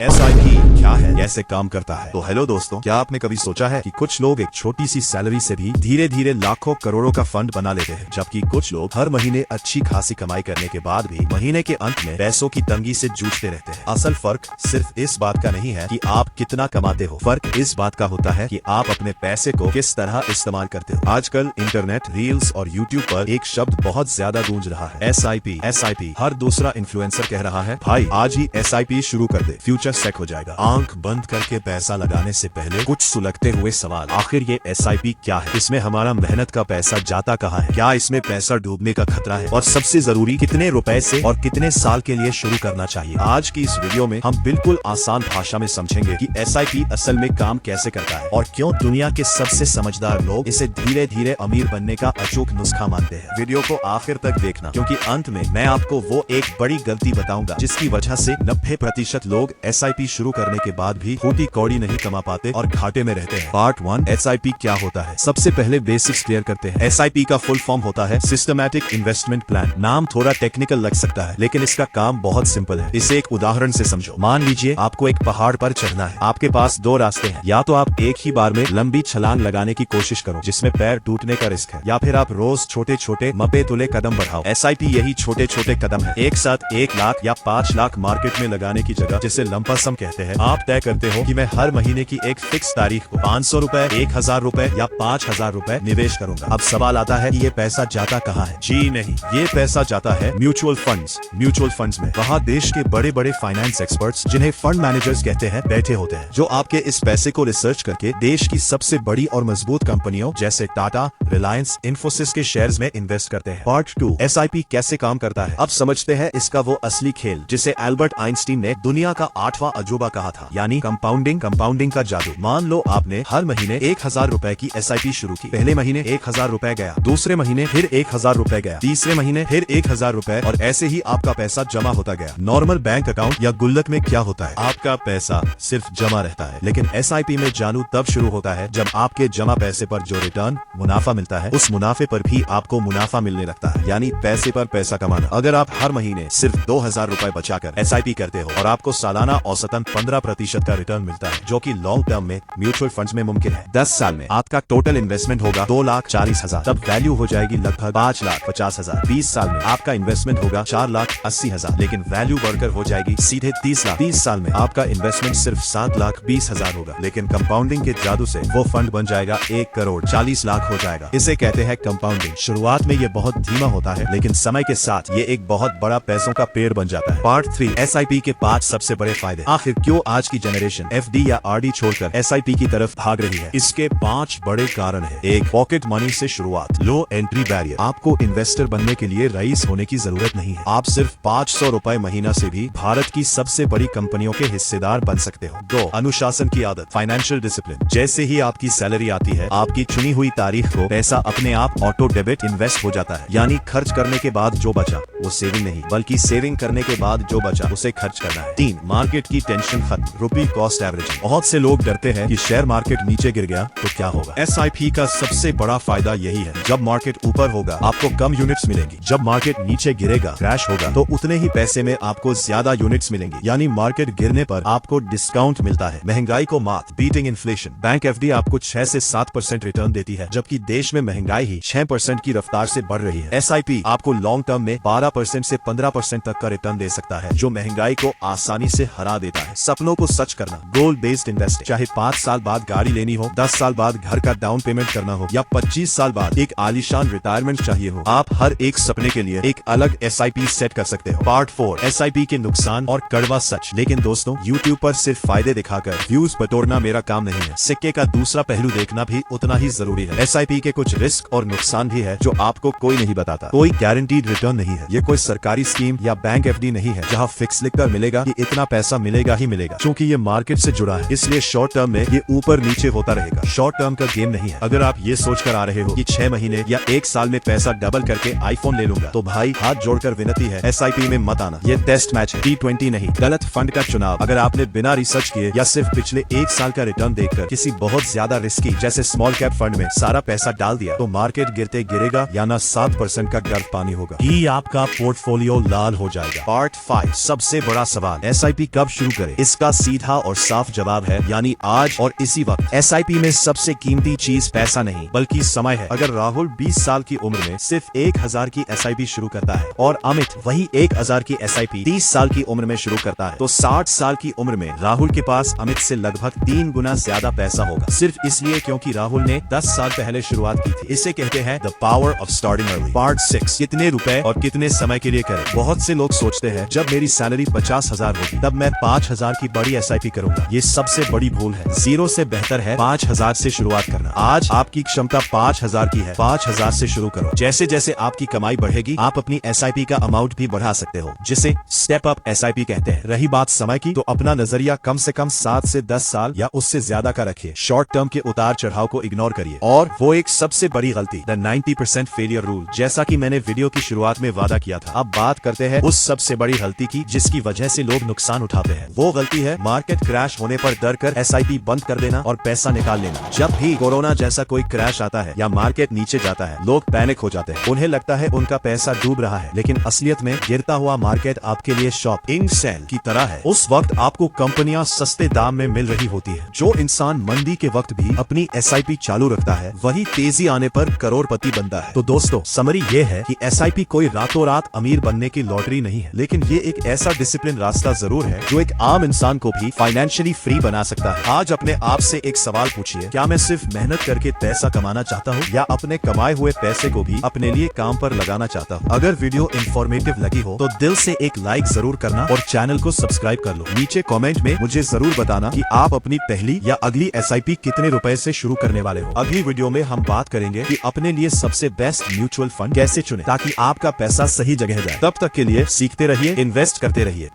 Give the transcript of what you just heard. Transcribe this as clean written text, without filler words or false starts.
SIP क्या है, कैसे काम करता है? तो हेलो दोस्तों, क्या आपने कभी सोचा है कि कुछ लोग एक छोटी सी सैलरी से भी धीरे धीरे लाखों करोड़ों का फंड बना लेते हैं, जबकि कुछ लोग हर महीने अच्छी खासी कमाई करने के बाद भी महीने के अंत में पैसों की तंगी से जूझते रहते हैं। असल फर्क सिर्फ इस बात का नहीं है कि आप कितना कमाते हो, फर्क इस बात का होता है कि आप अपने पैसे को किस तरह इस्तेमाल करते हो। आजकल इंटरनेट, रील्स और यूट्यूब पर एक शब्द बहुत ज्यादा गूंज रहा है, SIP। SIP हर दूसरा इन्फ्लुएंसर कह रहा है, भाई आज ही SIP शुरू कर दे, फ्यूचर सेट हो जाएगा। आंख बंद करके पैसा लगाने से पहले कुछ सुलगते हुए सवाल, आखिर ये SIP क्या है? इसमें हमारा मेहनत का पैसा जाता कहाँ है? क्या इसमें पैसा डूबने का खतरा है? और सबसे जरूरी, कितने रुपए से और कितने साल के लिए शुरू करना चाहिए? आज की इस वीडियो में हम बिल्कुल आसान भाषा में समझेंगे कि SIP असल में काम कैसे करता है और क्यों दुनिया के सबसे समझदार लोग इसे धीरे धीरे अमीर बनने का अचूक नुस्खा मानते हैं। वीडियो को आखिर तक देखना, क्योंकि अंत में मैं आपको वो एक बड़ी गलती बताऊंगा जिसकी वजह से 90% लोग SIP शुरू करने के बाद भी फूटी कौड़ी नहीं कमा पाते और घाटे में रहते हैं। पार्ट 1, SIP क्या होता है? सबसे पहले बेसिक्स क्लियर करते हैं। SIP का फुल फॉर्म होता है सिस्टमैटिक इन्वेस्टमेंट प्लान। नाम थोड़ा टेक्निकल लग सकता है, लेकिन इसका काम बहुत सिंपल है। इसे एक उदाहरण से समझो। मान लीजिए आपको एक पहाड़ पर चढ़ना है। आपके पास दो रास्ते हैं, या तो आप एक ही बार में लंबी छलांग लगाने की कोशिश करो जिसमें पैर टूटने का रिस्क है, या फिर आप रोज छोटे छोटे मपे तुले कदम बढ़ाओ। SIP यही छोटे छोटे कदम है। एक साथ 1 लाख या 5 लाख मार्केट में लगाने की जगह, जिसे लंपा सम कहते हैं, आप तय करते हो कि मैं हर महीने की एक फिक्स तारीख को 500 रुपए, 1000 रुपए या 5000 रुपए निवेश करूंगा। अब सवाल आता है कि ये पैसा जाता कहाँ है? जी नहीं, ये पैसा जाता है म्यूचुअल फंड्स। म्यूचुअल फंड्स में वहाँ देश के बड़े बड़े फाइनेंस एक्सपर्ट्स, जिन्हें फंड मैनेजर्स कहते हैं, बैठे होते हैं, जो आपके इस पैसे को रिसर्च करके देश की सबसे बड़ी और मजबूत कंपनियों जैसे टाटा, रिलायंस, इन्फोसिस के शेयर्स में इन्वेस्ट करते हैं। पार्ट 2, SIP कैसे काम करता है? अब समझते हैं इसका वो असली खेल जिसे एल्बर्ट आइंस्टीन ने दुनिया का 8वां अजूबा कहा था, यानी कंपाउंडिंग का जादू। मान लो आपने हर महीने 1000 रुपए की SIP शुरू की। पहले महीने 1000 रुपए गया, दूसरे महीने फिर 1000 रुपए गया, तीसरे महीने फिर 1000 रुपए, और ऐसे ही आपका पैसा जमा होता गया। नॉर्मल बैंक अकाउंट या गुल्लक में क्या होता है? आपका पैसा सिर्फ जमा रहता है, लेकिन SIP में जादू तब शुरू होता है जब आपके जमा पैसे पर जो रिटर्न, मुनाफा मिलता है, उस मुनाफे पर भी आपको मुनाफा मिलने लगता है, यानी पैसे पर पैसा कमाना। अगर आप हर महीने सिर्फ 2000 रुपए बचाकर SIP करते हो और आपको सालाना औसतन 15% का रिटर्न मिलता है, जो कि लॉन्ग टर्म में म्यूचुअल फंड्स में मुमकिन है। 10 साल में आपका टोटल इन्वेस्टमेंट होगा 2,40,000, तब वैल्यू हो जाएगी लगभग 5,50,000। 20 साल में आपका इन्वेस्टमेंट होगा 4,80,000, लेकिन वैल्यू बढ़कर हो जाएगी सीधे 30 लाख। 30 साल में आपका इन्वेस्टमेंट सिर्फ 7,20,000 होगा, लेकिन कंपाउंडिंग के जादू से वो फंड बन जाएगा 1,40,00,000 हो जाएगा। इसे कहते हैं कंपाउंडिंग। शुरुआत में ये बहुत धीमा होता है, लेकिन समय के साथ ये एक बहुत बड़ा पैसों का पेड़ बन जाता है। पार्ट 3, SIP के 5 सबसे बड़े फायदे। आखिर क्यों आज की जनरेशन FD या RD छोड़कर SIP की तरफ भाग रही है? इसके 5 बड़े कारण हैं। 1, पॉकेट मनी से शुरुआत, लो एंट्री बैरियर। आपको इन्वेस्टर बनने के लिए रईस होने की जरूरत नहीं है। आप सिर्फ 500 रुपए महीना से भी भारत की सबसे बड़ी कंपनियों के हिस्सेदार बन सकते हो। 2, अनुशासन की आदत, फाइनेंशियल डिसिप्लिन। जैसे ही आपकी सैलरी आती है, आपकी चुनी हुई तारीख को पैसा अपने आप ऑटो डेबिट इन्वेस्ट हो जाता है, यानी खर्च करने के बाद जो बचा वो सेविंग नहीं, बल्कि सेविंग करने के बाद जो बचा उसे खर्च करना है। 3, मार्केट की टेंशन खत्म, रुपी कॉस्ट एवरेजिंग। बहुत से लोग डरते हैं कि शेयर मार्केट नीचे गिर गया तो क्या होगा। SIP का सबसे बड़ा फायदा यही है, जब मार्केट ऊपर होगा आपको कम यूनिट्स मिलेंगी, जब मार्केट नीचे गिरेगा, क्रैश होगा, तो उतने ही पैसे में आपको ज्यादा यूनिट्स मिलेंगी, यानी मार्केट गिरने पर आपको डिस्काउंट मिलता है। महंगाई को मात, बीटिंग इन्फ्लेशन। बैंक FD आपको 6 से 7% रिटर्न देती है, जबकि देश में महंगाई ही 6% की रफ्तार से बढ़ रही है। SIP आपको लॉन्ग टर्म में 12% से 15% तक का रिटर्न दे सकता है, जो महंगाई को आसानी से हरा देता है। सपनों को सच करना, गोल बेस्ड इन्वेस्टिंग। चाहे 5 साल बाद गाड़ी लेनी हो, 10 साल बाद घर का डाउन पेमेंट करना हो, या 25 साल बाद एक आलीशान रिटायरमेंट चाहिए हो, आप हर एक सपने के लिए एक अलग SIP सेट कर सकते हो। पार्ट 4, SIP के नुकसान और कड़वा सच। लेकिन दोस्तों, YouTube पर सिर्फ फायदे दिखाकर व्यूज बटोरना मेरा काम नहीं है। सिक्के का दूसरा पहलू देखना भी उतना ही जरूरी है। SIP के कुछ रिस्क और नुकसान भी है जो आपको कोई नहीं बताता। कोई गारंटीड रिटर्न नहीं है। ये कोई सरकारी स्कीम या बैंक FD नहीं है जहाँ फिक्स लिखकर मिलेगा कि इतना पैसा मिलेगा ही मिलेगा। क्योंकि ये मार्केट से जुड़ा है, इसलिए शॉर्ट टर्म में ये ऊपर नीचे होता रहेगा। शॉर्ट टर्म का गेम नहीं है। अगर आप ये सोच कर आ रहे हो कि 6 महीने या 1 साल में पैसा डबल करके iPhone ले लूंगा, तो भाई हाथ जोड़कर विनती है, SIP में मत आना। ये टेस्ट मैच है, T20 नहीं। गलत फंड का चुनाव। अगर आपने बिना रिसर्च किए या सिर्फ पिछले 1 साल का रिटर्न देखकर किसी बहुत ज्यादा रिस्की जैसे स्मॉल कैप फंड में सारा पैसा डाल दिया, तो मार्केट गिरते गिरेगा या ना 7% का गर्भ पानी होगा, ही आपका पोर्टफोलियो लाल हो जाएगा। पार्ट 5, सबसे बड़ा सवाल, SIP कब शुरू करें? इसका सीधा और साफ जवाब है, यानी आज और इसी वक्त। SIP में सबसे कीमती चीज पैसा नहीं बल्कि समय है। अगर राहुल 20 साल की उम्र में सिर्फ 1000 की SIP शुरू करता है और अमित वही 1000 की SIP 30 साल की उम्र में शुरू करता है, तो 60 साल की उम्र में राहुल के पास अमित से लगभग 3 गुना ज्यादा पैसा होगा, सिर्फ इसलिए क्योंकि राहुल ने 10 साल पहले शुरुआत की थी। इसे कहते हैं the power of starting early. Part 6, कितने रुपए और कितने समय के लिए करें। बहुत से लोग सोचते हैं जब मेरी सैलरी 50,000 होगी तब मैं 5,000 की बड़ी SIP करूंगा। ये सबसे बड़ी भूल है। 0 से बेहतर है 5,000 से शुरुआत करना। आज आपकी क्षमता 5,000 की है, 5,000 से शुरू करो। जैसे जैसे आपकी कमाई बढ़ेगी आप अपनी SIP का अमाउंट भी बढ़ा सकते हो, जिसे स्टेप अप SIP कहते हैं। रही बात समय की, तो अपना नजरिया कम से कम 7 से 10 साल या उससे ज्यादा का रखिए। शॉर्ट टर्म के उतार चढ़ाव को इग्नोर करिए। और वो एक सबसे बड़ी गलती, द 90% फेलियर रूल, जैसा कि मैंने वीडियो की शुरुआत में वादा किया था। अब बात करते हैं उस सबसे बड़ी गलती की जिसकी वजह से लोग नुकसान उठाते हैं। वो गलती है मार्केट क्रैश होने पर डर कर SIP बंद कर देना और पैसा निकाल लेना। जब भी कोरोना जैसा कोई क्रैश आता है या मार्केट नीचे जाता है, लोग पैनिक हो जाते हैं। उन्हें लगता है उनका पैसा डूब रहा है, लेकिन असलियत में गिरता हुआ मार्केट आपके लिए शॉपिंग सेल की तरह है। उस वक्त आपको कंपनियां सस्ते दाम में मिल रही होती है। जो इंसान मंदी के वक्त भी अपनी SIP चालू रखता है, वही तेजी आने पर करोड़पति बनता है। तो दोस्तों, समरी ये है कि SIP कोई रातों रात अमीर बनने की लॉटरी नहीं है, लेकिन ये एक ऐसा डिसिप्लिन रास्ता जरूर है जो एक आम इंसान को भी फाइनेंशियली फ्री बना सकता है। आज अपने आप से एक सवाल पूछिए, क्या मैं सिर्फ मेहनत करके पैसा कमाना चाहता हूँ या अपने कमाए हुए पैसे को भी अपने लिए काम पर लगाना चाहता हूँ? अगर वीडियो इंफॉर्मेटिव लगी हो तो दिल से एक लाइक जरूर करना और चैनल को सब्सक्राइब कर लो। नीचे कमेंट में मुझे जरूर बताना कि आप अपनी पहली या अगली SIP कितने रुपए से शुरू करने वाले हो। अगली वीडियो में हम बात करेंगे कि अपने लिए सबसे बेस्ट म्यूचुअल फंड कैसे चुने ताकि आपका पैसा सही जगह जाए। तब तक के लिए सीखते रहिए, इन्वेस्ट करते रहिए।